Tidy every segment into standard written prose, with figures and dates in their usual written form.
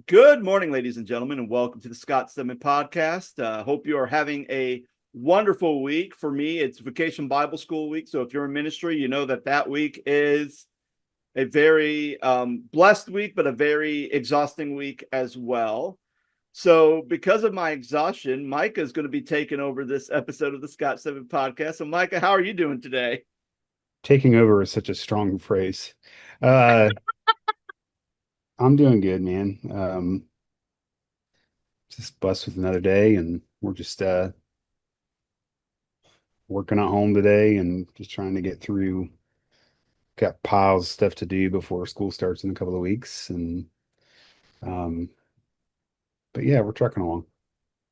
Good morning, ladies and gentlemen, and welcome to the Scott Stedman podcast. Hope you are having a wonderful week. For me, it's Vacation Bible School week. So if you're in ministry, you know that week is a very blessed week, but a very exhausting week as well. So because of my exhaustion, Micah is going to be taking over this episode of the Scott Stedman podcast. So Micah, how are you doing today? Taking over is such a strong phrase. Uh, I'm doing good, man. Just blessed with another day, and we're just working at home today and just trying to get through. Got piles of stuff to do before school starts in a couple of weeks, and um, but yeah, we're trucking along.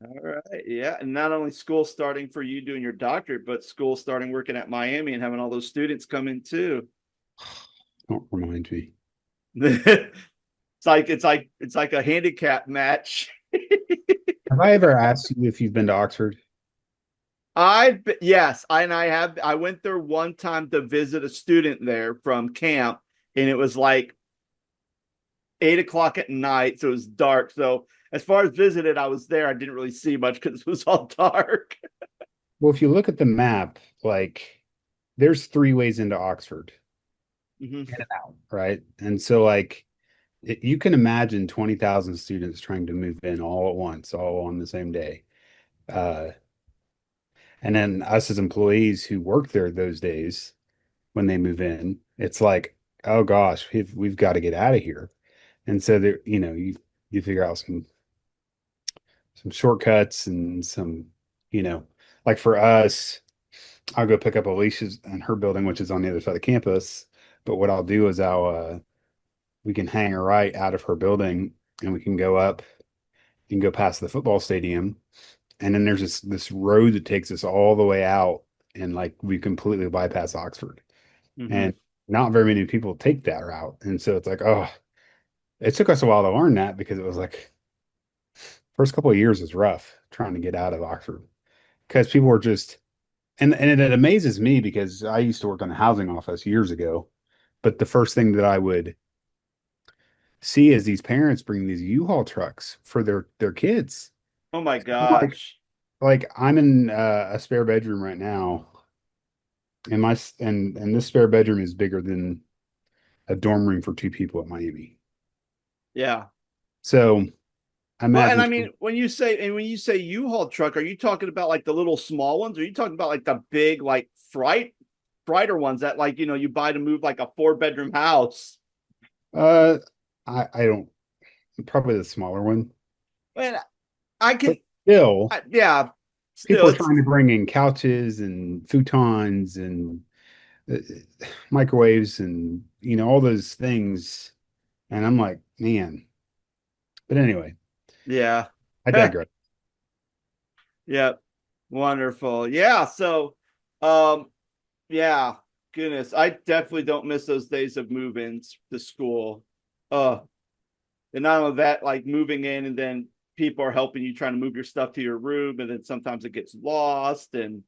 All right. Yeah. And not only school starting for you doing your doctorate, but school starting working at Miami and having all those students come in too. Don't remind me. It's like a handicap match. Have I ever asked you if you've been to Oxford? I went there one time to visit a student there from camp, and it was like 8 o'clock at night, so it was dark. So as far as visited, I was there. I didn't really see much because it was all dark. Well, if you look at the map, like there's three ways into Oxford, Mhm. in and out, right? And so like you can imagine 20,000 students trying to move in all at once, all on the same day. Uh, and then us as employees who work there those days, when they move in, it's like, oh gosh, we've got to get out of here. And so there, you figure out some shortcuts and some, you know, like for us, I'll go pick up Alicia's and her building, which is on the other side of campus. But what I'll do is we can hang a right out of her building and we can go up and go past the football stadium. And then there's this road that takes us all the way out, and like we completely bypass Oxford. Mhm. And not very many people take that route. And so it's like, oh, it took us a while to learn that because it was like first couple of years was rough trying to get out of Oxford because people were just and it amazes me because I used to work on a housing office years ago. But the first thing that I would see is these parents bring these U-Haul trucks for their kids. Oh my I'm like, gosh. I'm in a spare bedroom right now, and and this spare bedroom is bigger than a dorm room for two people at Miami. Yeah. So I Well, and imagine, I mean, when you say U-Haul truck, are you talking about like the little small ones? Or are you talking about like the big, like frighter ones that like you buy to move like a four-bedroom house? uh, I don't probably the smaller one, Man, I but can, still, yeah. people Still, are it's trying to bring in couches and futons and uh, microwaves and all those things, and I'm like, man. But anyway, yeah, I digress. yeah, wonderful. Yeah. So, um, yeah, goodness, I definitely don't miss those days of move-ins to school. Uh, and not only that, like moving in and then people are helping you trying to move your stuff to your room, and then sometimes it gets lost, and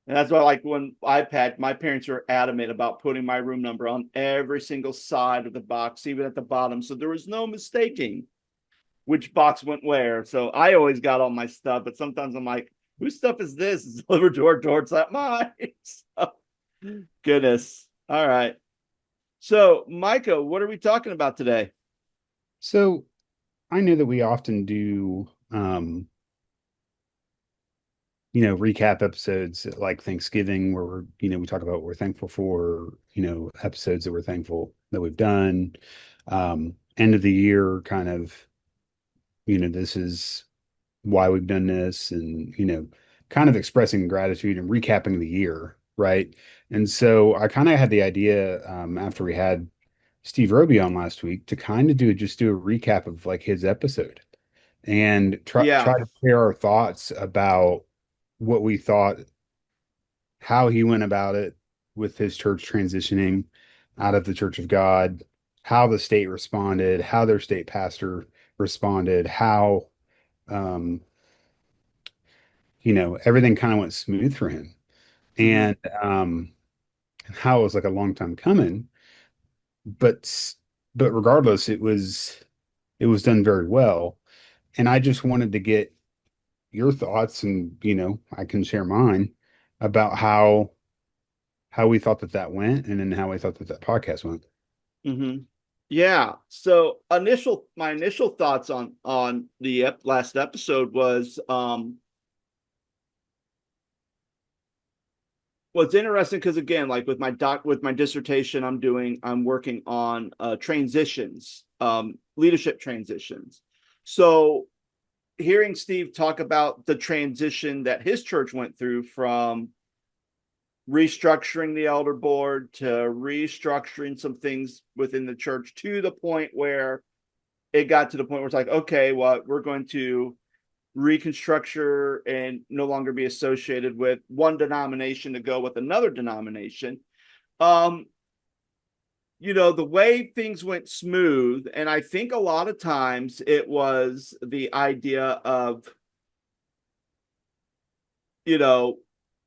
that's why, like, when iPad, my parents are adamant about putting my room number on every single side of the box, even at the bottom. So there was no mistaking which box went where. So I always got all my stuff, but sometimes I'm like, whose stuff is this? It's delivered to our door. It's not mine. So, goodness. All right. So, Micah, what are we talking about today? So I know that we often do, recap episodes like Thanksgiving, where we talk about what we're thankful for, episodes that we're thankful that we've done. End of the year, kind of, this is why we've done this, and, kind of expressing gratitude and recapping the year, right? And so I kind of had the idea, after we had Steve Roby on last week to kind of do a recap of like his episode and try Yeah. to share our thoughts about what we thought, how he went about it with his church transitioning out of the Church of God, how the state responded, how their state pastor responded, how um, everything kind of went smooth for him. Mm-hmm. And how it was like a long time coming, but regardless, it was. it was done very well. And I just wanted to get your thoughts, and I can share mine about how we thought that that went, and then how we thought that that podcast went. Mm-hmm. Yeah. So my initial thoughts on the last episode was interesting because, again, like with my dissertation, I'm working on transitions, leadership transitions. So hearing Steve talk about the transition that his church went through from restructuring the elder board to restructuring some things within the church to the point where it got to the point where it's like, okay, well, we're going to reconstructure and no longer be associated with one denomination to go with another denomination. Um, the way things went smooth, and I think a lot of times it was the idea of, you know,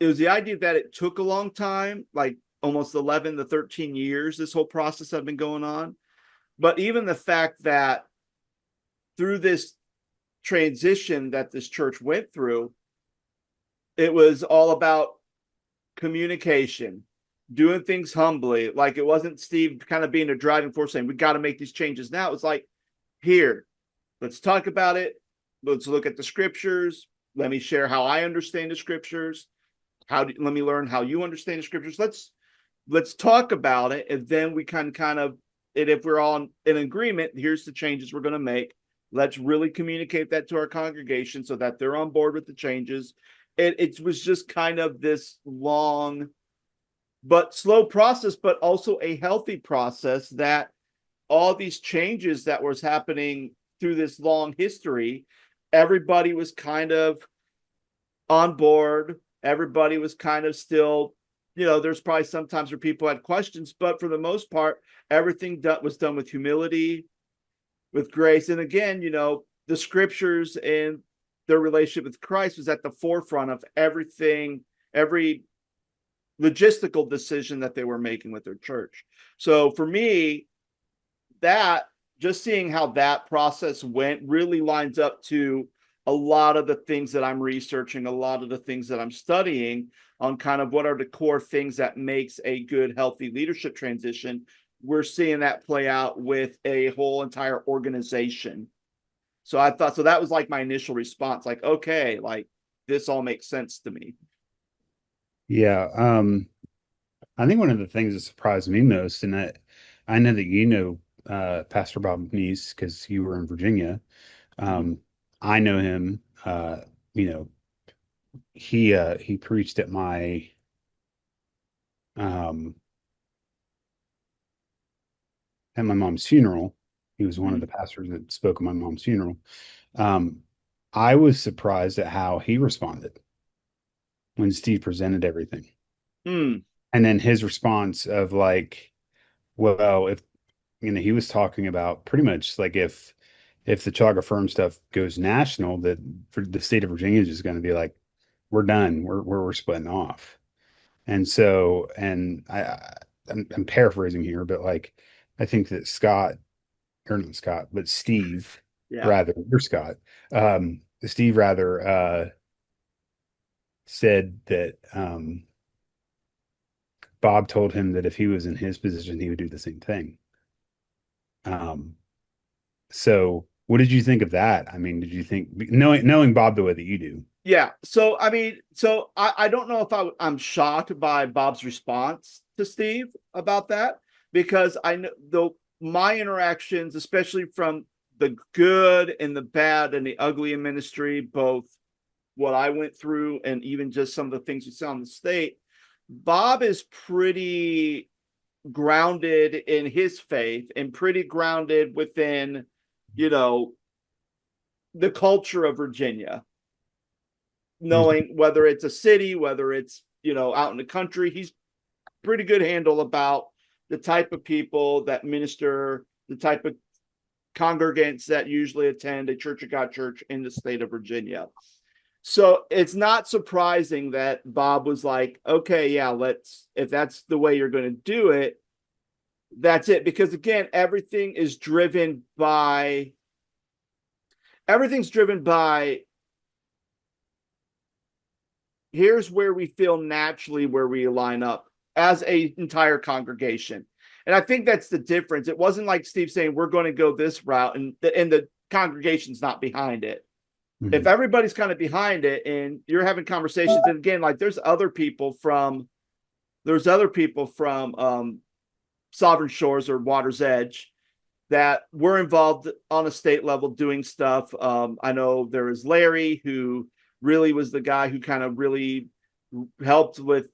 it was the idea that it took a long time, like almost 11 to 13 years, this whole process had been going on. But even the fact that through this transition that this church went through, it was all about communication, doing things humbly. Like it wasn't Steve kind of being a driving force saying, we got to make these changes now. It's like, here, let's talk about it. Let's look at the scriptures. Let me share how I understand the scriptures. Let me learn how you understand the scriptures. Let's talk about it, and then we can kind of, and if we're all in agreement, here's the changes we're going to make. Let's really communicate that to our congregation so that they're on board with the changes. It was just kind of this long but slow process, but also a healthy process, that all these changes that was happening through this long history, everybody was kind of on board. Everybody was kind of still, there's probably sometimes where people had questions, but for the most part, everything was done with humility, with grace. And again, the scriptures and their relationship with Christ was at the forefront of everything, every logistical decision that they were making with their church. So for me, that just seeing how that process went really lines up to a lot of the things that I'm researching, a lot of the things that I'm studying on kind of what are the core things that makes a good, healthy leadership transition. We're seeing that play out with a whole entire organization. So I thought, so that was like my initial response, like, okay, like this all makes sense to me. Yeah, I think one of the things that surprised me most, and I know that Pastor Bob Neese because you were in Virginia. Mm-hmm. I know him. You know, he preached um at my mom's funeral. He was one of Mm-hmm. the pastors that spoke at my mom's funeral. Um, I was surprised at how he responded when Steve presented everything. Mm, And then his response of like, well, if he was talking about pretty much like if the Chaga Firm stuff goes national, that for the state of Virginia is just going to be like, we're done, we're splitting off. And so, and I'm paraphrasing here, but like I think that Scott, or not Scott, but Steve, yeah. rather, or Scott, Steve rather said that Bob told him that if he was in his position, he would do the same thing. Um, so what did you think of that? I mean, did you think, knowing Bob the way that you do? Yeah. So I mean, so I don't know if I'm shocked by Bob's response to Steve about that, because I know my interactions, especially from the good and the bad and the ugly in ministry, both what I went through and even just some of the things we saw in the state, Bob is pretty grounded in his faith and pretty grounded within, you know, the culture of Virginia, knowing whether it's a city, whether it's, out in the country. He's pretty good handle about the type of people that minister, the type of congregants that usually attend a Church of God church in the state of Virginia. So it's not surprising that Bob was like, okay, yeah, if that's the way you're going to do it, that's it. Because again, everything is driven by everything's driven by here's where we feel naturally where we line up as a entire congregation. And I think that's the difference. It wasn't like Steve saying we're going to go this route and the congregation's not behind it. If Mhm. everybody's kind of behind it and you're having conversations, and again, like there's other people from Sovereign Shores or Water's Edge that were involved on a state level doing stuff. I know there is Larry, who really was the guy who kind of really helped with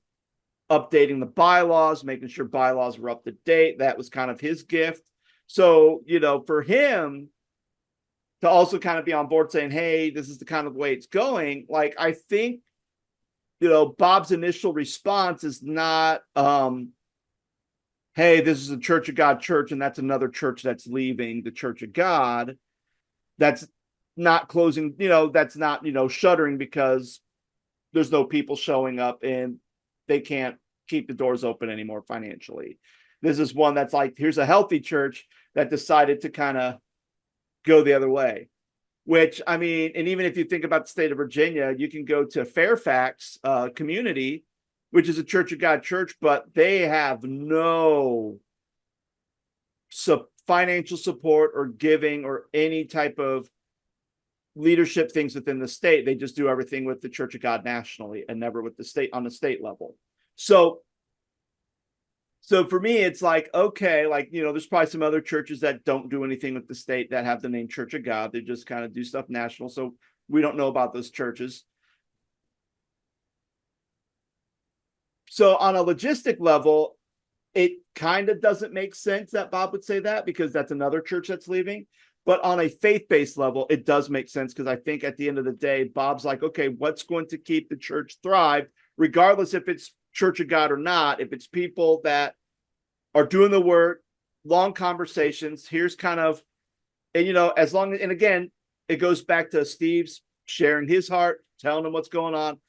updating the bylaws, making sure bylaws were up to date. That was kind of his gift. So, for him to also kind of be on board saying, hey, this is the kind of way it's going, like, I think, Bob's initial response is not, hey, this is a Church of God church, and that's another church that's leaving the Church of God. That's not closing, that's not, shuttering because there's no people showing up and they can't keep the doors open anymore financially. This is one that's like, here's a healthy church that decided to kind of go the other way. Which, I mean, and even if you think about the state of Virginia, you can go to Fairfax Community, which is a Church of God church, but they have no financial support or giving or any type of leadership things within the state. They just do everything with the Church of God nationally and never with the state on the state level. So for me, it's like, okay, like, there's probably some other churches that don't do anything with the state that have the name Church of God. They just kind of do stuff national. So we don't know about those churches. So on a logistic level, it kind of doesn't make sense that Bob would say that because that's another church that's leaving. But on a faith-based level, it does make sense because I think at the end of the day, Bob's like, okay, what's going to keep the church thrive, regardless if it's Church of God or not, if it's people that are doing the work, long conversations, here's kind of, and as long as, and again, it goes back to Steve's sharing his heart, telling him what's going on.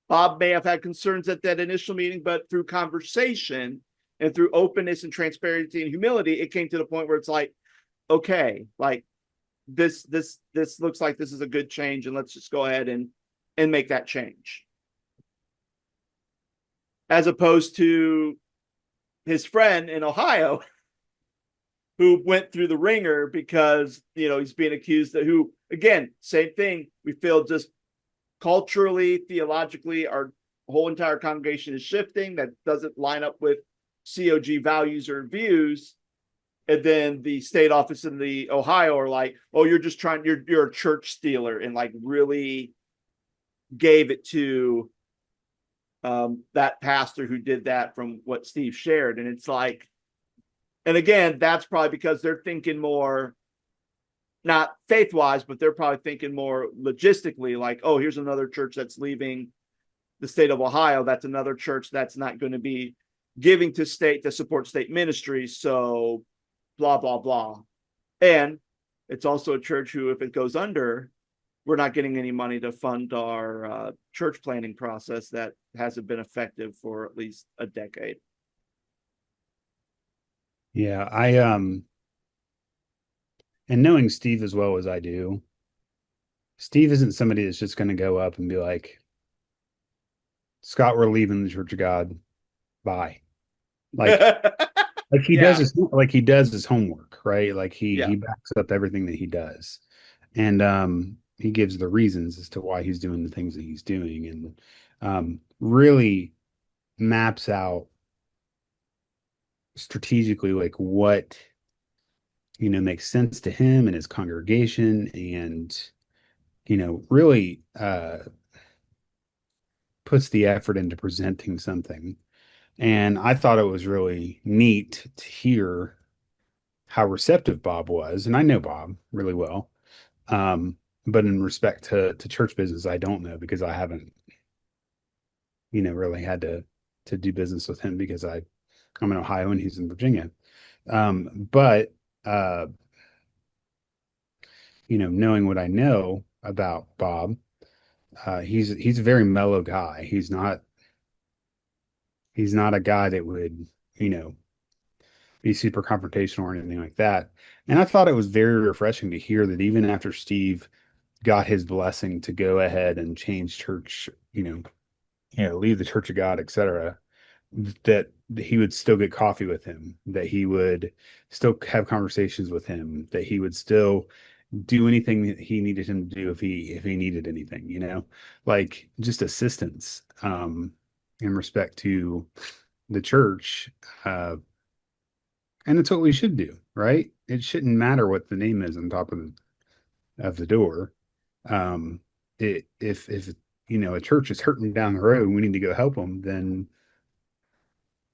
Bob may have had concerns at that initial meeting, but through conversation and through openness and transparency and humility, it came to the point where it's like, okay, like this looks like this is a good change, and let's just go ahead and make that change. As opposed to his friend in Ohio who went through the ringer because he's being accused of, who, again, same thing, we feel just culturally, theologically, our whole entire congregation is shifting that doesn't line up with COG values or views. And then the state office in the Ohio are like, oh, you're a church stealer, and like really gave it to that pastor who did that, from what Steve shared. And it's like, and again, that's probably because they're thinking more, not faith wise, but they're probably thinking more logistically, like, oh, here's another church that's leaving the state of Ohio. That's another church that's not going to be giving to state to support state ministries. So blah, blah, blah. And it's also a church who, if it goes under, we're not getting any money to fund our church planning process that hasn't been effective for at least a decade. Yeah, and knowing Steve as well as I do, Steve isn't somebody that's just going to go up and be like, Scott, we're leaving the Church of God. Bye. Like Yeah. he does his homework, right? Like Yeah. he backs up everything that he does. And he gives the reasons as to why he's doing the things that he's doing, and really maps out strategically like what makes sense to him and his congregation, and really puts the effort into presenting something. And I thought it was really neat to hear how receptive Bob was. And I know Bob really well. But in respect to church business, I don't know because I haven't, really had to do business with him because I'm in Ohio and he's in Virginia. But knowing what I know about Bob, he's a very mellow guy. He's not a guy that would, you know, be super confrontational or anything like that. And I thought it was very refreshing to hear that even after Steve got his blessing to go ahead and change church, leave the Church of God, etc., that he would still get coffee with him, that he would still have conversations with him, that he would still do anything that he needed him to do if he needed anything, like just assistance in respect to the church. And it's what we should do, right? It shouldn't matter what the name is on top of the door. Um, if a church is hurting down the road and we need to go help them, then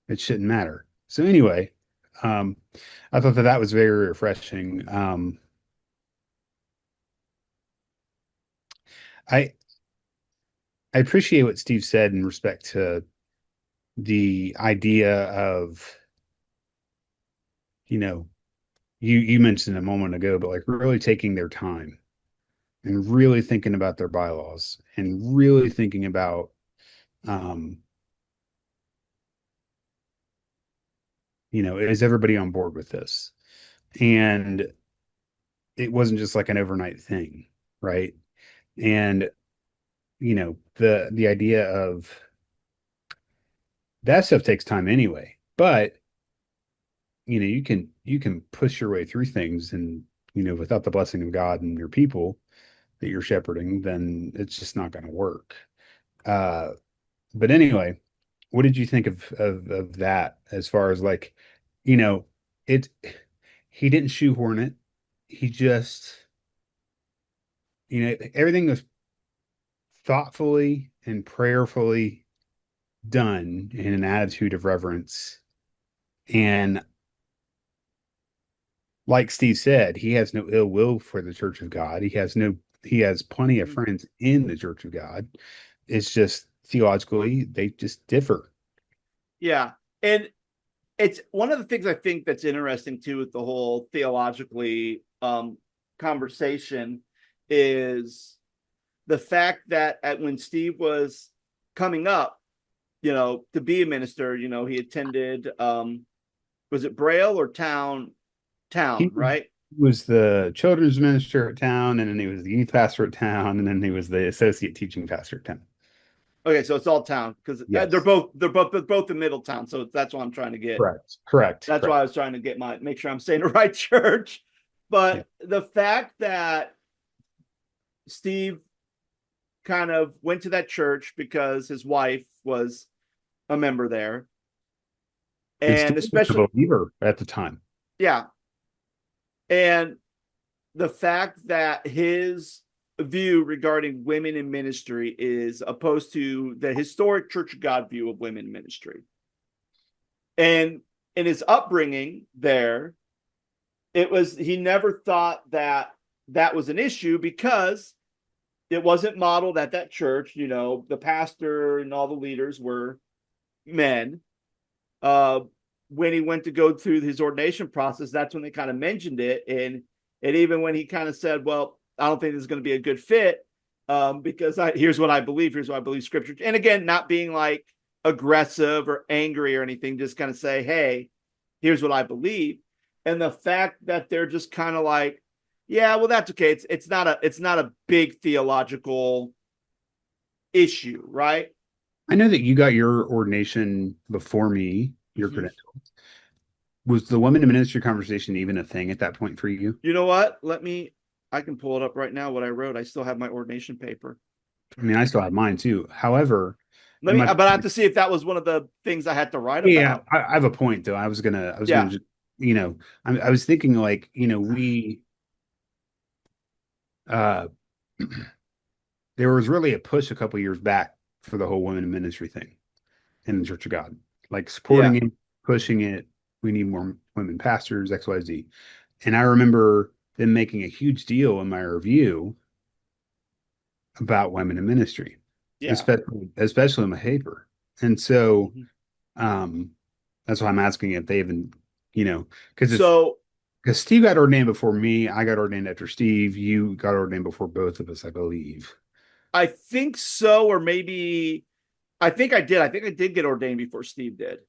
it shouldn't matter. So anyway, um, I thought that was very refreshing. I I appreciate what Steve said in respect to the idea of, you know, you mentioned a moment ago, but like really taking their time and really thinking about their bylaws and really thinking about, um, is everybody on board with this? And it wasn't just like an overnight thing, right? And the idea of that stuff takes time anyway, but you can push your way through things, and without the blessing of God and your people that you're shepherding, then it's just not going to work. Uh, but anyway, what did you think of that as far as like, you know, it he didn't shoehorn it. He just, everything was thoughtfully and prayerfully done in an attitude of reverence. And like Steve said, he has no ill will for the Church of God. He has plenty of Mhm. friends in the Church of God. It's just theologically they just differ. Yeah. And it's one of the things I think that's interesting too with the whole theologically conversation is the fact that when Steve was coming up, to be a minister, he attended was it Braille or He town, right? was the children's minister at town, and then he was the youth pastor at town, and then he was the associate teaching pastor at town. Okay, so it's all town because they're Yes. both they're both in Middletown, so that's what I'm trying to get. Correct. Correct. That's why Correct. I was trying to make sure I'm saying the right church. Yeah. But the fact that Steve kind of went to that church because his wife was a member there, And and Steve was a especially, believer at the time. yeah, and the fact that his view regarding women in ministry is opposed to the historic Church of God view of women in ministry. And in his upbringing there, he never thought that that was an issue because it wasn't modeled at that church. The pastor and all the leaders were men. Uh, when he went to go through his ordination process, that's when they kind of mentioned it. And even when he kind of said, well, I don't think this is going to be a good fit because here's what I believe. Here's what I believe scripture. And again, not being like aggressive or angry or anything, just kind of say, hey, here's what I believe. And the fact that they're just kind of like, yeah, well, that's okay. It's not a big theological issue, right? I know that you got your ordination before me, your Mm-hmm. credential. Was the women in ministry conversation even a thing at that point for you? You know what? I can pull it up right now what I wrote. I still have my ordination paper. I mean, I still have mine too. However, in my But I have to see if that was one of the things I had to write yeah, about. I have a point though. I was gonna Yeah. just, I was thinking like, we uh there was really a push a couple years back for the whole women in ministry thing in the Church of God, like supporting Yeah. it, pushing it. We need more women pastors, XYZ. And I remember them making a huge deal in my review about women in ministry, Yeah. especially in my paper. And so Mhm. um that's why I'm asking if they even, because So because Steve got ordained before me, I got ordained after Steve, you got ordained before both of us, I believe. I think so, or maybe I think I did. I think I did get ordained before Steve did.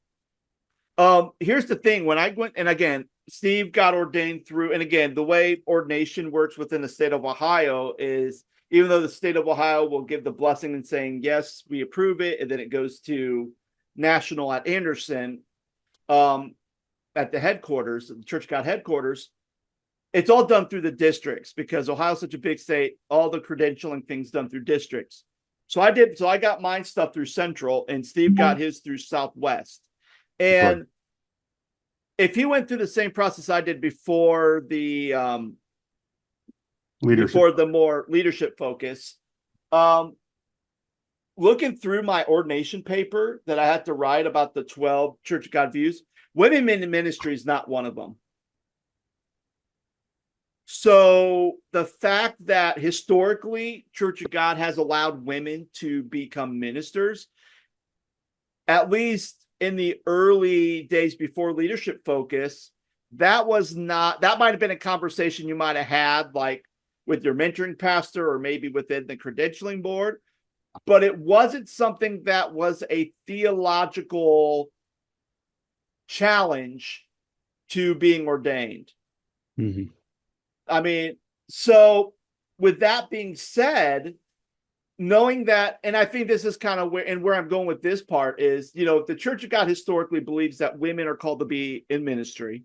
Here's the thing: when I went, and again, Steve got ordained through, and again, the way ordination works within the state of Ohio is even though the state of Ohio will give the blessing and saying, yes, we approve it, and then it goes to national at Anderson, um, at the headquarters, the Church of God headquarters, it's all done through the districts because Ohio's such a big state, all the credentialing things done through districts. So I got mine stuff through Central, and Steve got his through Southwest. Sure. And if he went through the same process I did Leadership. before the more leadership focus, um, looking through my ordination paper that I had to write about the 12 Church of God views, women in ministry is not one of them. So the fact that historically Church of God has allowed women to become ministers, at least in the early days before leadership focus, that might have been a conversation you might have had like with your mentoring pastor or maybe within the credentialing board, but it wasn't something that was a theological challenge to being ordained. Mm-hmm. I mean, so with that being said, knowing that, and I think this is kind of where I'm going with this part is, the Church of God historically believes that women are called to be in ministry.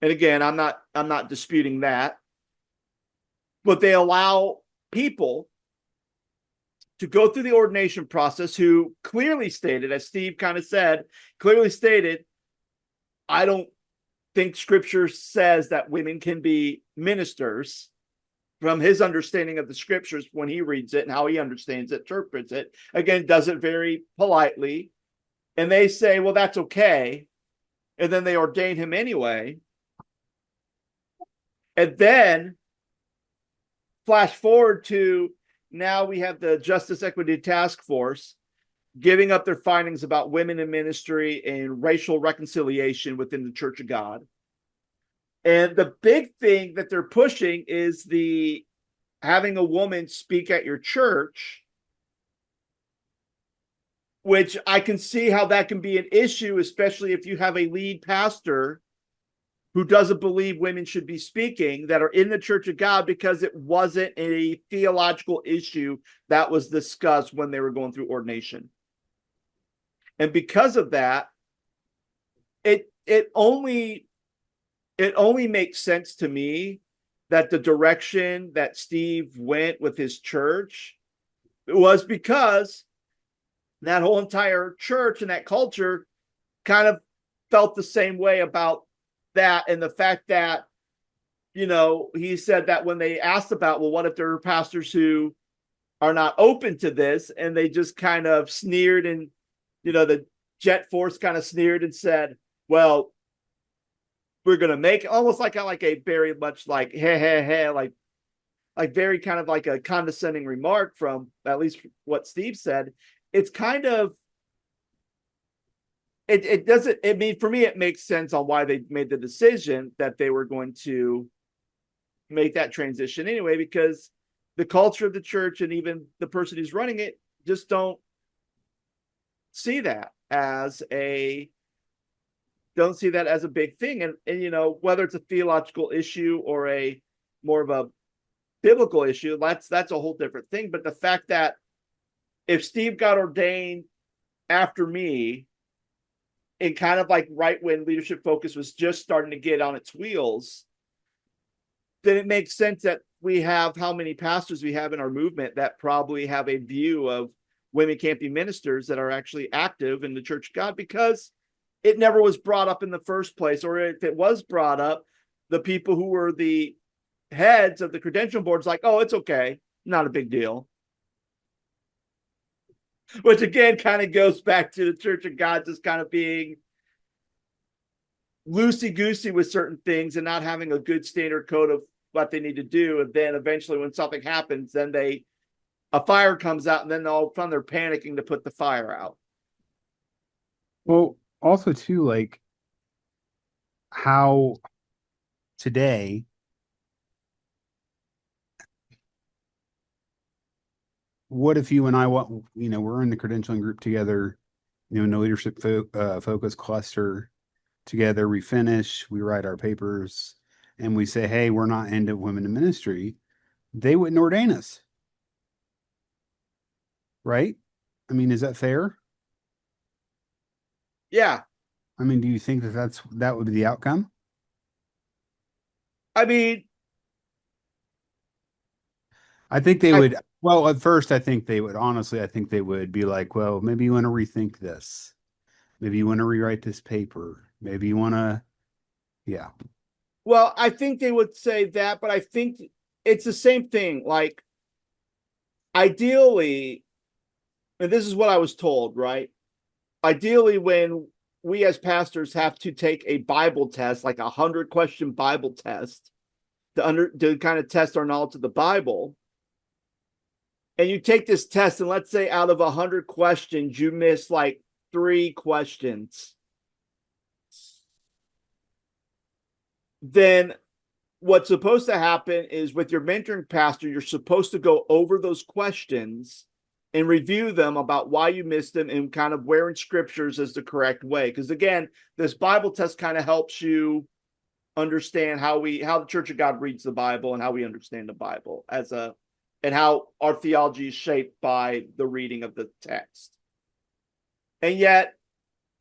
And again, I'm not disputing that, but they allow people to go through the ordination process who clearly stated, as Steve kind of said, I don't think scripture says that women can be ministers from his understanding of the scriptures when he reads it and how he understands it, interprets it. Again, does it very politely. And they say, well, that's okay. And then they ordain him anyway. And then flash forward to now we have the Justice Equity Task Force giving up their findings about women in ministry and racial reconciliation within the Church of God. And the big thing that they're pushing is the having a woman speak at your church, which I can see how that can be an issue, especially if you have a lead pastor who doesn't believe women should be speaking that are in the Church of God because it wasn't a theological issue that was discussed when they were going through ordination. And because of that, it only makes sense to me that the direction that Steve went with his church was because that whole entire church and that culture kind of felt the same way about that. And the fact that, he said that when they asked about, well, what if there are pastors who are not open to this? And they just kind of sneered and, the Jet Force kind of sneered and said, well, we're going to make almost like a very much like, hey, like very kind of like a condescending remark from at least what Steve said. It's kind of, it doesn't, I mean, for me, it makes sense on why they made the decision that they were going to make that transition anyway, because the culture of the church and even the person who's running it just don't see that as a big thing. And whether it's a theological issue or a more of a biblical issue, that's a whole different thing. But the fact that if Steve got ordained after me and kind of like right when leadership focus was just starting to get on its wheels, then it makes sense that we have how many pastors we have in our movement that probably have a view of women can't be ministers that are actually active in the Church of God, because it never was brought up in the first place. Or if it was brought up, the people who were the heads of the credential boards like, oh, it's okay, not a big deal. Which again kind of goes back to the Church of God just kind of being loosey-goosey with certain things and not having a good standard code of what they need to do. And then eventually when something happens, then a fire comes out, and then all of a sudden they're panicking to put the fire out. Well, also too, like how today, what if you and I want, we're in the credentialing group together, in the leadership focus cluster. together, we finish, we write our papers, and we say, hey, we're not into women in ministry, they wouldn't ordain us, right? I mean, is that fair? Yeah. I mean, do you think that would be the outcome? I mean, I think they I would. Well, at first, I think they would. Honestly, I think they would be like, well, maybe you want to rethink this. Maybe you want to rewrite this paper. Maybe you want to, yeah. well, I think they would say that, but I think it's the same thing. Like, ideally, and this is what I was told, right? Ideally, when we as pastors have to take a Bible test, like 100-question Bible test, to kind of test our knowledge of the Bible, and you take this test, and let's say out of 100 questions, you miss like 3 questions, then what's supposed to happen is with your mentoring pastor, you're supposed to go over those questions and review them about why you missed them and kind of where in scriptures is the correct way. Because again, this Bible test kind of helps you understand how the Church of God reads the Bible and how we understand the Bible and how our theology is shaped by the reading of the text. And yet,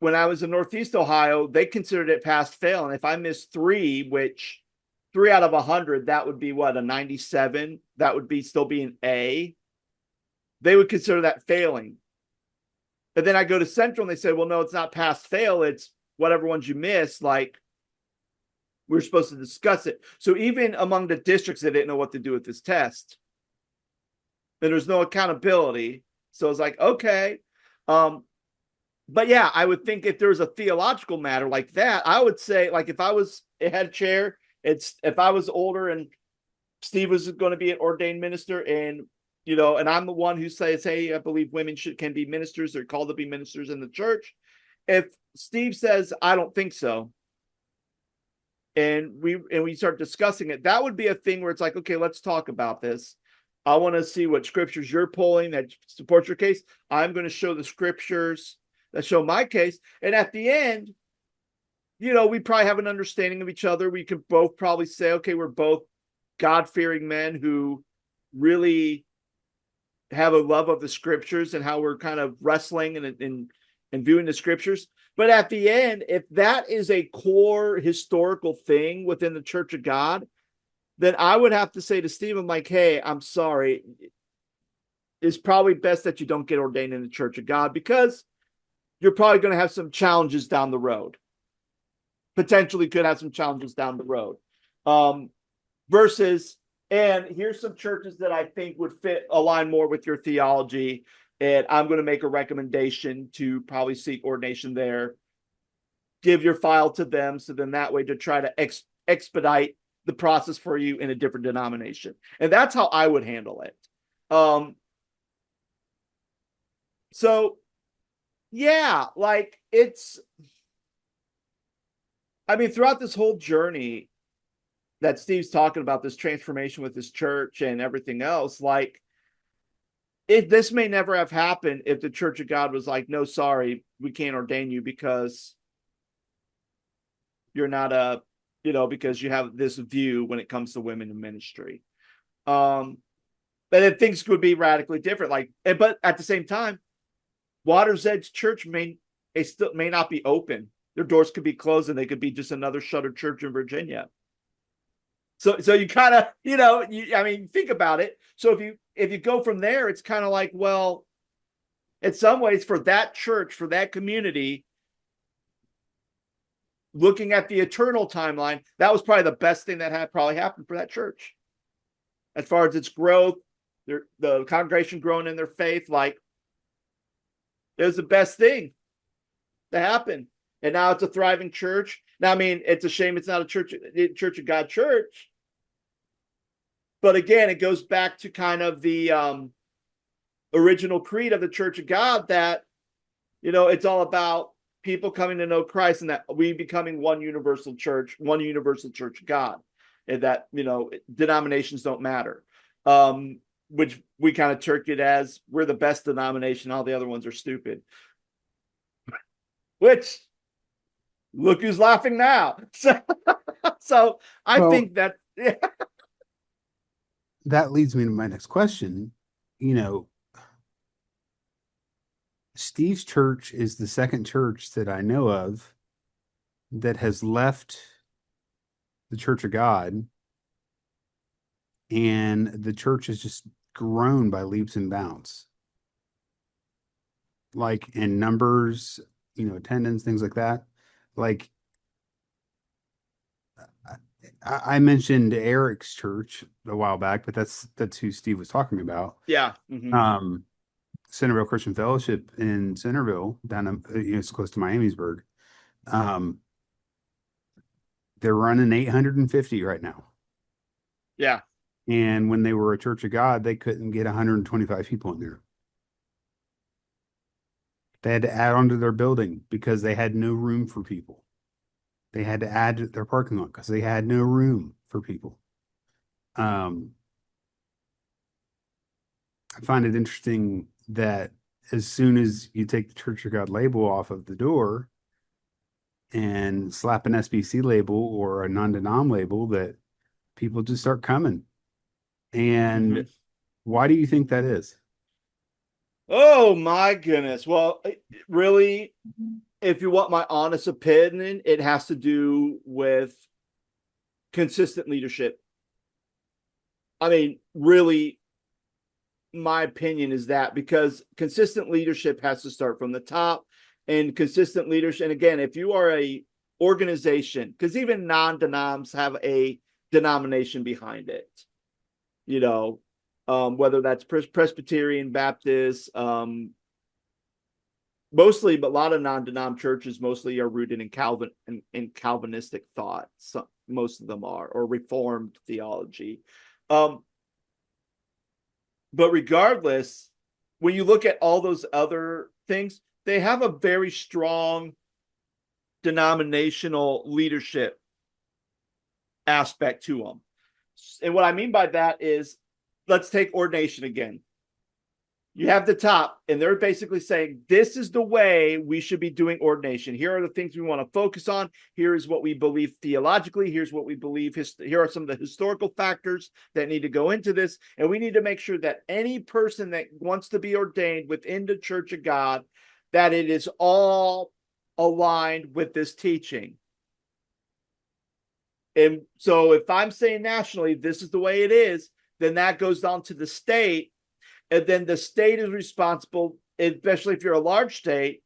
when I was in Northeast Ohio, they considered it pass fail. And if I missed three, which 3 out of 100, that would be what, a 97? That would be still be an A. They would consider that failing. And then I go to Central and they say, well, no, it's not pass fail. It's whatever ones you miss. Like, we're supposed to discuss it. So even among the districts, they didn't know what to do with this test. And there's no accountability. So it's like, okay. But yeah, I would think if there was a theological matter like that, I would say, like, if I was had a chair, if I was older and Steve was going to be an ordained minister, and and I'm the one who says, hey, I believe women can be ministers, they're called to be ministers in the church. If Steve says, I don't think so, and we start discussing it, that would be a thing where it's like, okay, let's talk about this. I want to see what scriptures you're pulling that supports your case. I'm going to show the scriptures that show my case. And at the end, we probably have an understanding of each other. We could both probably say, okay, we're both God-fearing men who really have a love of the scriptures and how we're kind of wrestling and viewing the scriptures. But at the end, if that is a core historical thing within the Church of God, then I would have to say to Stephen, like, hey, I'm sorry. It's probably best that you don't get ordained in the Church of God, because you're probably going to have some challenges down the road. Potentially could have some challenges down the road. Versus, and here's some churches that I think would align more with your theology, and I'm going to make a recommendation to probably seek ordination there. Give your file to them, so then that way to try to expedite the process for you in a different denomination. And that's how I would handle it. So yeah, like throughout this whole journey that Steve's talking about, this transformation with his church and everything else, like, this may never have happened if the Church of God was like, no, sorry, we can't ordain you because you're not because you have this view when it comes to women in ministry. But then things could be radically different. But at the same time, Water's Edge Church may not be open. Their doors could be closed, and they could be just another shuttered church in Virginia. So you kind of, think about it. So if you go from there, it's kind of like, well, in some ways, for that church, for that community, looking at the eternal timeline, that was probably the best thing that had probably happened for that church. As far as its growth, the congregation growing in their faith, like, it was the best thing to happen. And now it's a thriving church. Now, it's a shame it's not a Church of God church. But again, it goes back to kind of the original creed of the Church of God, that, it's all about people coming to know Christ, and that we becoming one universal church of God, and that, denominations don't matter. Which we kind of turk it as we're the best denomination. All the other ones are stupid. Which, Look who's laughing now. So I Well, think that yeah, that leads me to my next question. You know, Steve's church is the second church that I know of that has left the Church of God, and the church has just grown by leaps and bounds, like in numbers, attendance, things like that. Like I mentioned Eric's church a while back, but that's who Steve was talking about. yeah. Um, Centerville Christian Fellowship in Centerville, down it's close to Miamisburg. Um, they're running 850 right now. Yeah. And when they were a Church of God, they couldn't get 125 people in there. They had to add on to their building because they had no room for people. They had to add to their parking lot because they had no room for people. Um, I find it interesting that as soon as you take the Church of God label off of the door and slap an SBC label or a non-denom label, that people just start coming. Hmm. And why do you think that is? Oh my goodness. Well, really, if you want my honest opinion, it has to do with consistent leadership. I mean, really, my opinion is that because consistent leadership has to start from the top, and consistent leadership. And again, if you are a organization, because even non-denoms have a denomination behind it, you know, whether that's Presbyterian, Baptist, mostly, but a lot of non-denom churches mostly are rooted in in Calvinistic thought. So most of them are, or Reformed theology. Um, but regardless, when you look at all those other things, they have a very strong denominational leadership aspect to them. And what I mean by that is, let's take ordination again. You have the top, and they're basically saying, this is the way we should be doing ordination. Here are the things we want to focus on. Here is what we believe theologically. Here's what we believe. Here are some of the historical factors that need to go into this. And we need to make sure that any person that wants to be ordained within the Church of God, that it is all aligned with this teaching. And so if I'm saying nationally, this is the way it is, then that goes down to the state, and then the state is responsible, especially if you're a large state.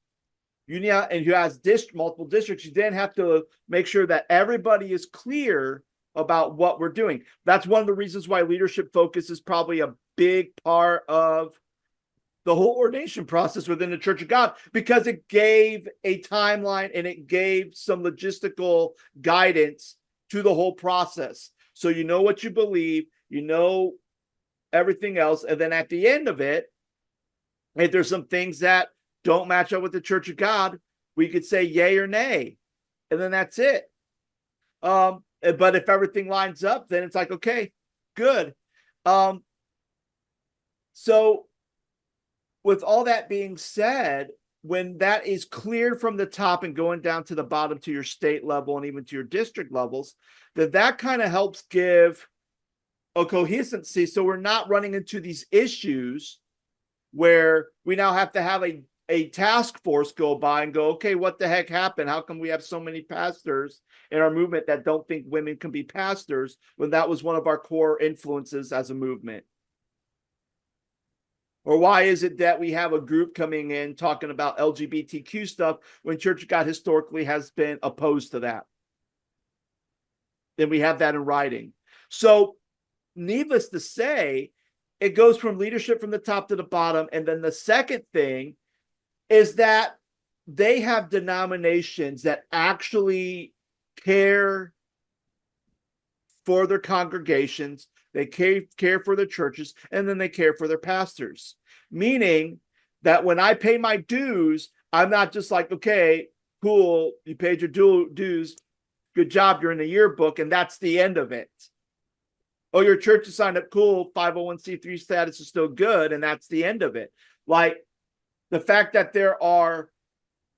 You need, and you have multiple districts. You then have to make sure that everybody is clear about what we're doing. That's one of the reasons why leadership focus is probably a big part of the whole ordination process within the Church of God, because it gave a timeline and it gave some logistical guidance to the whole process. So you know what you believe, you know everything else. And then at the end of it, if there's some things that don't match up with the Church of God, we could say yay or nay. And then that's it. But if everything lines up, then it's like, okay, good. So with all that being said, when that is cleared from the top and going down to the bottom to your state level and even to your district levels, that kind of helps give a coherency. So we're not running into these issues where we now have to have a task force go by and go, okay, what the heck happened? How come we have so many pastors in our movement that don't think women can be pastors when that was one of our core influences as a movement? Or why is it that we have a group coming in talking about LGBTQ stuff when Church of God historically has been opposed to that? Then we have that in writing. So needless to say, it goes from leadership from the top to the bottom. And then the second thing is that they have denominations that actually care for their congregations, they care for their churches, and then they care for their pastors. Meaning that when I pay my dues, I'm not just like, okay, cool, you paid your dues, good job, you're in the yearbook, and that's the end of it. Oh, your church is signed up, cool, 501c3 status is still good, and that's the end of it. Like the fact that there are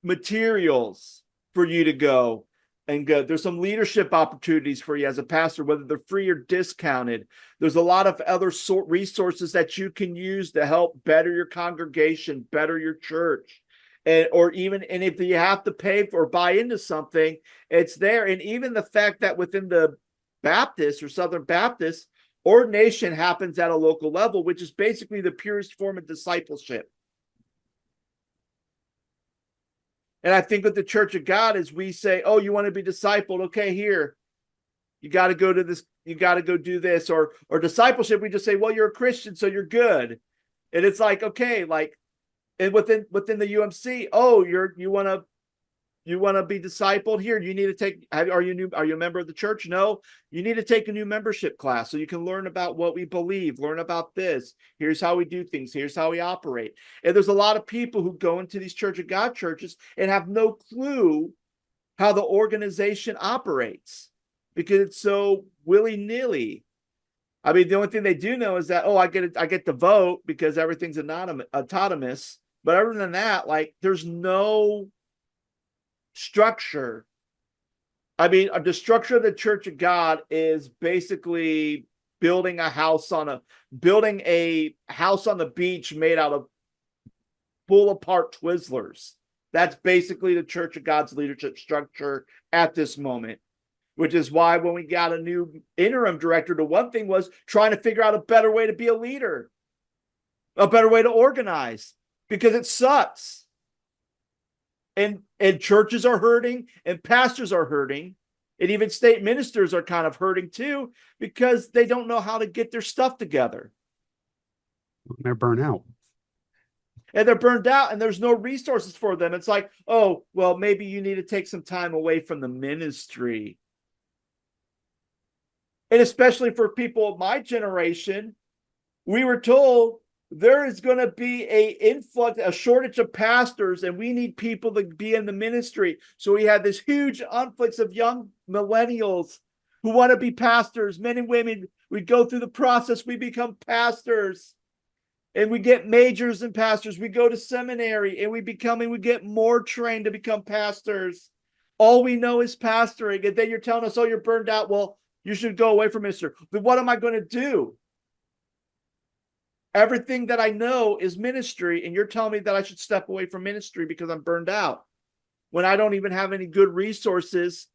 materials for you to go and go. There's some leadership opportunities for you as a pastor, whether they're free or discounted. There's a lot of other resources that you can use to help better your congregation, better your church. And if you have to pay for or buy into something, it's there. And even the fact that within the Baptist or Southern Baptist, ordination happens at a local level, which is basically the purest form of discipleship. And I think with the Church of God is we say, oh, you want to be discipled? Okay, here. You got to go to this, you got to go do this. Or discipleship, we just say, well, you're a Christian, so you're good. And it's like, okay, like, and within the UMC, oh, you want to be discipled here. You need to take, are you a member of the church? No, you need to take a new membership class so you can learn about what we believe, learn about this. Here's how we do things. Here's how we operate. And there's a lot of people who go into these Church of God churches and have no clue how the organization operates because it's so willy-nilly. I mean, the only thing they do know is that, oh, I get to vote because everything's autonomous. But other than that, like, there's no structure. I mean, the structure of the Church of God is basically building a house on the beach made out of pull apart Twizzlers. That's basically the Church of God's leadership structure at this moment, which is why when we got a new interim director, the one thing was trying to figure out a better way to be a leader, a better way to organize, because it sucks. And churches are hurting and pastors are hurting. And even state ministers are kind of hurting too, because they don't know how to get their stuff together. They're burnt out. And they're burned out and there's no resources for them. It's like, oh, well, maybe you need to take some time away from the ministry. And especially for people of my generation, we were told there is going to be a shortage of pastors, and we need people to be in the ministry. So we had this huge influx of young millennials who want to be pastors, men and women. We go through the process, we become pastors, and we get majors in pastors. We go to seminary, and we get more trained to become pastors. All we know is pastoring, and then you're telling us, oh, you're burned out. Well, you should go away from ministry. But what am I going to do? Everything that I know is ministry, and you're telling me that I should step away from ministry because I'm burned out when I don't even have any good resources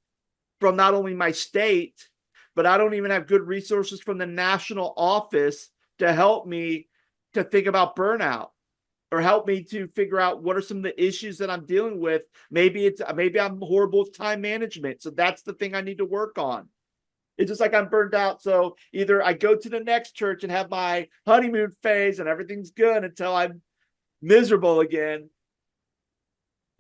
from not only my state, but I don't even have good resources from the national office to help me to think about burnout or help me to figure out what are some of the issues that I'm dealing with. Maybe I'm horrible with time management. So that's the thing I need to work on. It's just like I'm burned out. So either I go to the next church and have my honeymoon phase and everything's good until I'm miserable again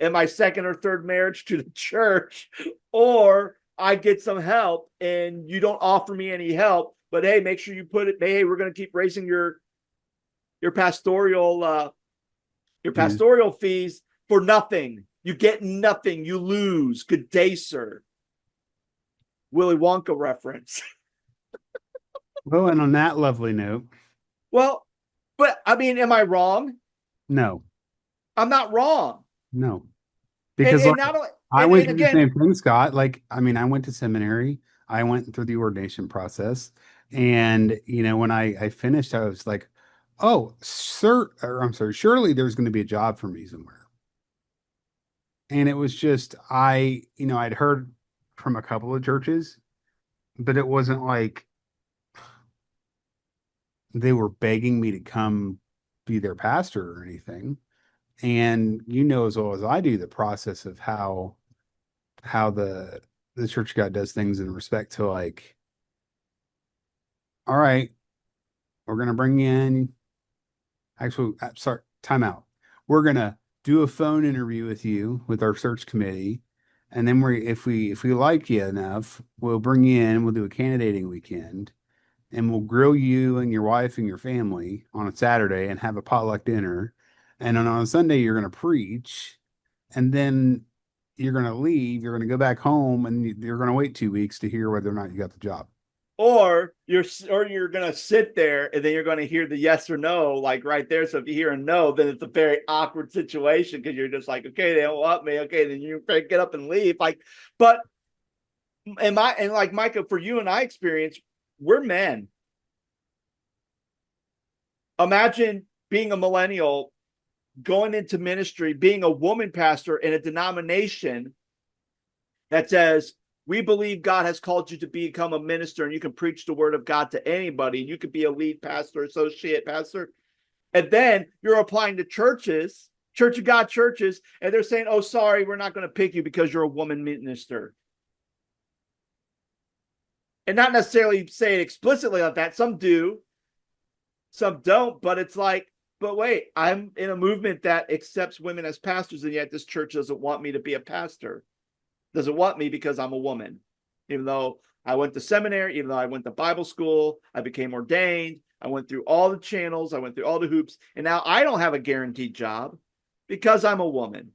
in my second or third marriage to the church, or I get some help and you don't offer me any help, but hey, make sure you put it, hey, we're going to keep raising your pastoral fees for nothing. You get nothing. You lose. Good day, sir. Willy Wonka reference. Well, and on that lovely note, Well, but I mean, am I wrong? no, I'm not wrong. no, And, because and like not only, I went and through the again, same thing, Scott. Like, I mean, I went to seminary, I went through the ordination process, and when I finished, I was like, oh, sir, or I'm sorry, surely there's going to be a job for me somewhere. And it was just I'd heard from a couple of churches, but it wasn't like they were begging me to come be their pastor or anything. And you know as well as I do the process of how the Church of God does things in respect to like, all right, we're gonna bring in actually sorry, time out. We're gonna do a phone interview with you with our search committee. And then if we like you enough, we'll bring you in, we'll do a candidating weekend, and we'll grill you and your wife and your family on a Saturday and have a potluck dinner. And then on a Sunday, you're going to preach. And then you're going to leave. You're going to go back home and you're going to wait 2 weeks to hear whether or not you got the job. or you're gonna sit there and then you're gonna hear the yes or no, like right there. So if you hear a no, then it's a very awkward situation because you're just like, okay, they don't want me. Okay, then you get up and leave. Like, but and like Micah, for you and I experience, we're men. Imagine being a millennial, going into ministry, being a woman pastor in a denomination that says, we believe God has called you to become a minister and you can preach the word of God to anybody. You could be a lead pastor, associate pastor. And then you're applying to churches, Church of God churches, and they're saying, oh, sorry, we're not going to pick you because you're a woman minister. And not necessarily say it explicitly like that. Some do, some don't, but it's like, but wait, I'm in a movement that accepts women as pastors, and yet this church doesn't want me to be a pastor. Doesn't want me because I'm a woman. Even though I went to seminary, even though I went to Bible school, I became ordained, I went through all the channels, I went through all the hoops, and now I don't have a guaranteed job because I'm a woman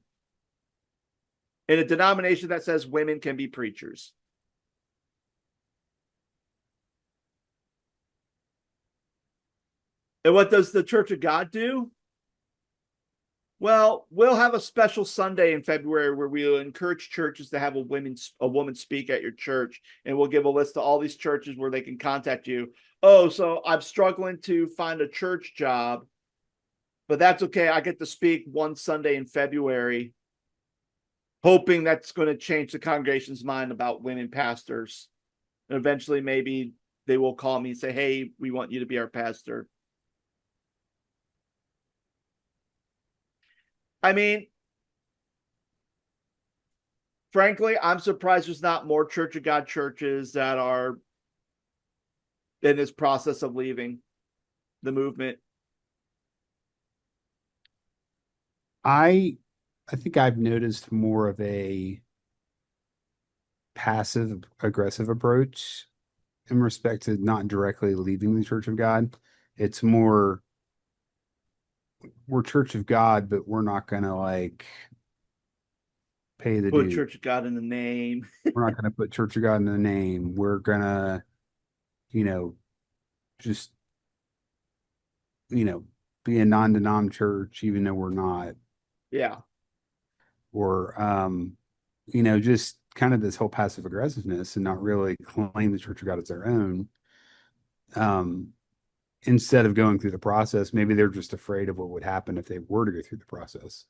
in a denomination that says women can be preachers. And what does the Church of God do? Well, we'll have a special Sunday in February where we'll encourage churches to have a woman speak at your church, and we'll give a list of all these churches where they can contact you. Oh, so I'm struggling to find a church job, but that's okay. I get to speak one Sunday in February, hoping that's going to change the congregation's mind about women pastors. And eventually, maybe they will call me and say, hey, we want you to be our pastor. I mean, frankly, I'm surprised there's not more Church of God churches that are in this process of leaving the movement. I think I've noticed more of a passive aggressive approach in respect to not directly leaving the Church of God. It's more we're Church of God, but we're not gonna like pay the Put dues. Church of God in the name. We're not gonna put Church of God in the name. We're gonna, you know, just you know, be a non-denom church, even though we're not, Yeah. or just kind of this whole passive aggressiveness and not really claim the Church of God as their own. Um, Instead of going through the process, maybe they're just afraid of what would happen if they were to go through the process.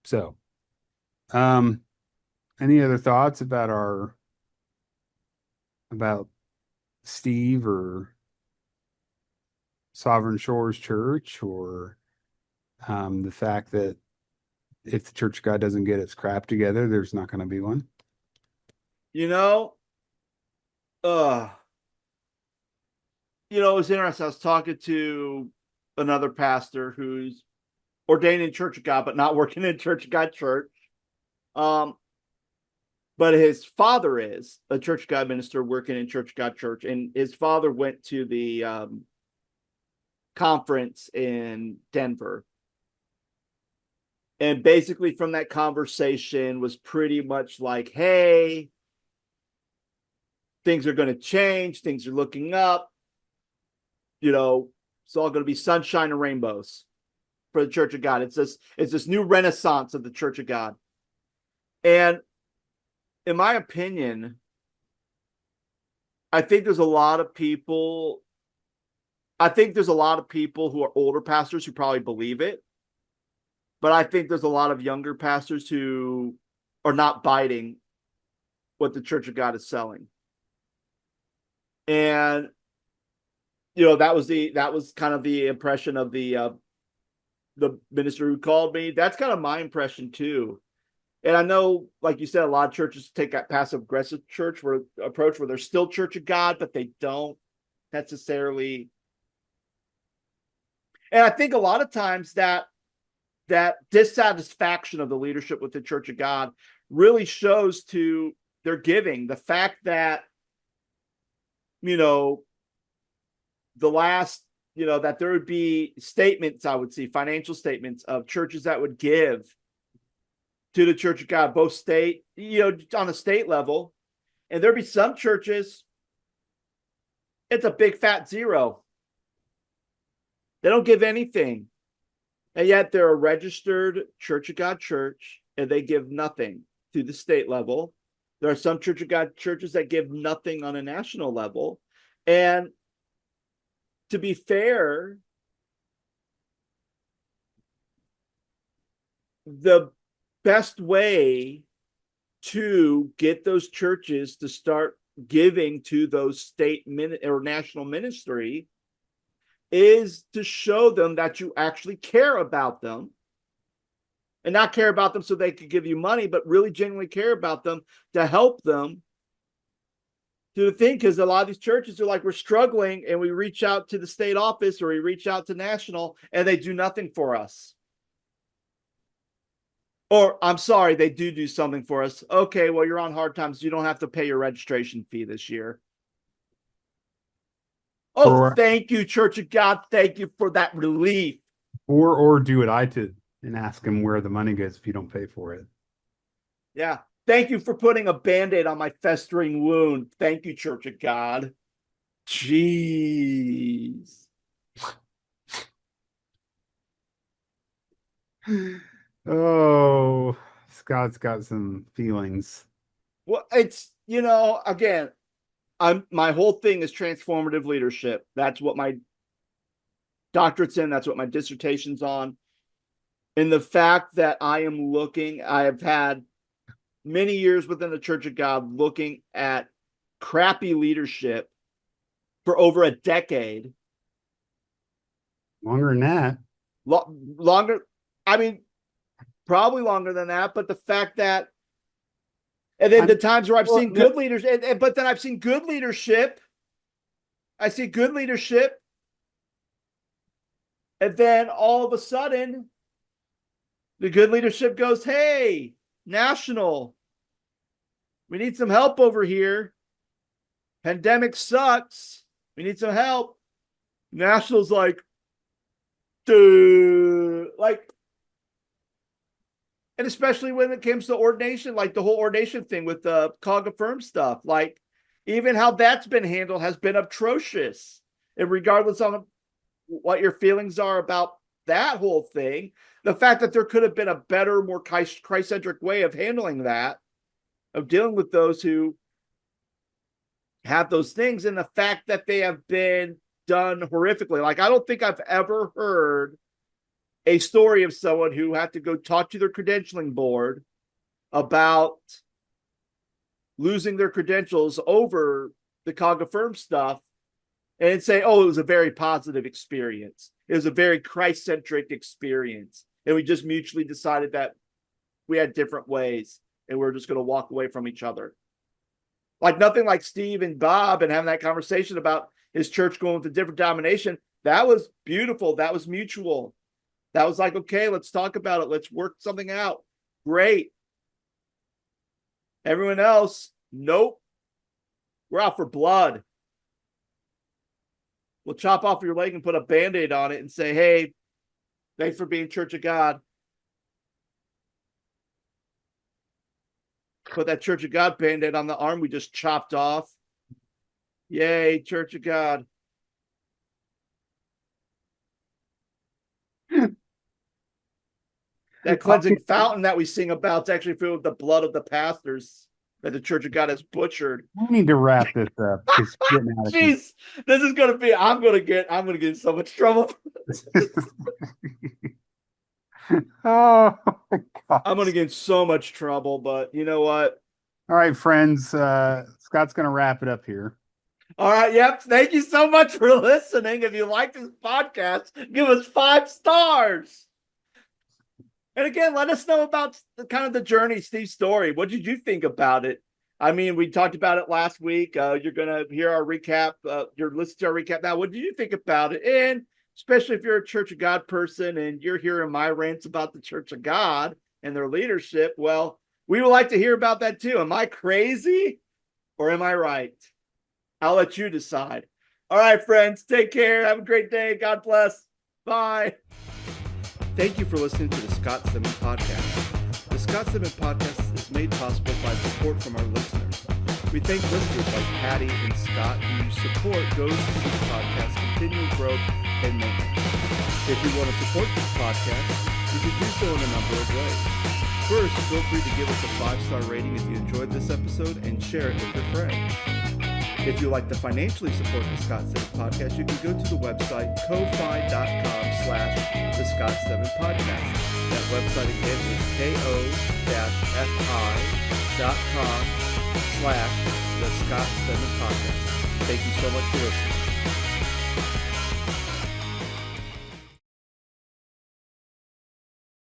So, um, any other thoughts about about Steve or Sovereign Shores Church, or the fact that if the Church of God doesn't get its crap together, there's not going to be one? You know, uh, it was interesting. I was talking to another pastor who's ordained in Church of God, but not working in Church of God church. But his father is a Church of God minister working in Church of God church, and his father went to the conference in Denver. And basically from that conversation was pretty much like, hey, things are going to change. Things are looking up. It's all going to be sunshine and rainbows for the Church of God. It's this new renaissance of the Church of God. And in my opinion, I think there's a lot of people who are older pastors who probably believe it. But I think there's a lot of younger pastors who are not biting what the Church of God is selling. And that was kind of the impression of the minister who called me. That's kind of my impression too. And I know, like you said, a lot of churches take that passive aggressive approach where they're still Church of God, but they don't necessarily. And I think a lot of times that dissatisfaction of the leadership with the Church of God really shows to their giving. The fact that, the last, that there would be statements, I would see financial statements of churches that would give to the Church of God, both state, on a state level, And there'll be some churches, it's a big fat zero. They don't give anything. And yet they're a registered Church of God church, and they give nothing to the state level. There are some Church of God churches that give nothing on a national level. And to be fair, the best way to get those churches to start giving to those state or national ministry is to show them that you actually care about them, and not care about them so they could give you money, but really genuinely care about them to help them do the thing. Because a lot of these churches are like, we're struggling, and we reach out to the state office or we reach out to national, and they do nothing for us. Or, I'm sorry, they do something for us. Okay, well, you're on hard times. You don't have to pay your registration fee this year. Oh, thank you, Church of God. Thank you for that relief. Or do what I did and ask them where the money goes if you don't pay for it. Yeah. Thank you for putting a Band-Aid on my festering wound. Thank you, Church of God. Jeez. Oh, Scott's got some feelings. Well, it's, again, my whole thing is transformative leadership. That's what my doctorate's in. That's what my dissertation's on. And the fact that I have had many years within the Church of God looking at crappy leadership for over a decade. Longer than that. Longer. I mean, probably longer than that. But the fact that, and then the times where I've seen good leaders, but then I've seen good leadership. I see good leadership. And then all of a sudden, the good leadership goes, hey, national, we need some help over here. Pandemic sucks. We need some help. National's like, dude, like, and especially when it comes to ordination, like the whole ordination thing with the Cog Affirm stuff, like even how that's been handled has been atrocious. And regardless of what your feelings are about that whole thing, the fact that there could have been a better, more Christ-centric way of handling that, of dealing with those who have those things, and the fact that they have been done horrifically. Like, I don't think I've ever heard a story of someone who had to go talk to their credentialing board about losing their credentials over the Cog Affirm stuff and say, oh, it was a very positive experience. It was a very Christ-centric experience. And we just mutually decided that we had different ways and we're just going to walk away from each other. Like nothing like Steve and Bob and having that conversation about his church going with a different denomination. That was beautiful. That was mutual. That was like, okay, let's talk about it. Let's work something out. Great. Everyone else, nope. We're out for blood. We'll chop off your leg and put a Band-Aid on it and say, hey, thanks for being Church of God. Put that Church of God Band-Aid on the arm we just chopped off. Yay, Church of God. That cleansing fountain that we sing about is actually filled with the blood of the pastors that the Church of God has butchered. We need to wrap this up. Jeez, this is gonna be. I'm gonna get in so much trouble. Oh, God. I'm gonna get in so much trouble, but you know what? All right, friends. Scott's gonna wrap it up here. All right. Yep. Thank you so much for listening. If you like this podcast, give us 5 stars. And again, let us know about kind of the journey, Steve's story. What did you think about it? I mean, we talked about it last week. You're going to hear our recap. You're listening to our recap now. What did you think about it? And especially if you're a Church of God person and you're hearing my rants about the Church of God and their leadership, well, we would like to hear about that too. Am I crazy or am I right? I'll let you decide. All right, friends, take care. Have a great day. God bless. Bye. Thank you for listening to the Scott Stedman Podcast. The Scott Stedman Podcast is made possible by support from our listeners. We thank listeners like Patty and Scott, whose support goes to this podcast's continual growth and maintenance. If you want to support this podcast, you can do so in a number of ways. First, feel free to give us a 5-star rating if you enjoyed this episode and share it with your friends. If you'd like to financially support the Scott Stedman Podcast, you can go to the website ko-fi.com/the Scott Stedman Podcast. That website again is ko-fi.com/the Scott Stedman Podcast. Thank you so much for listening.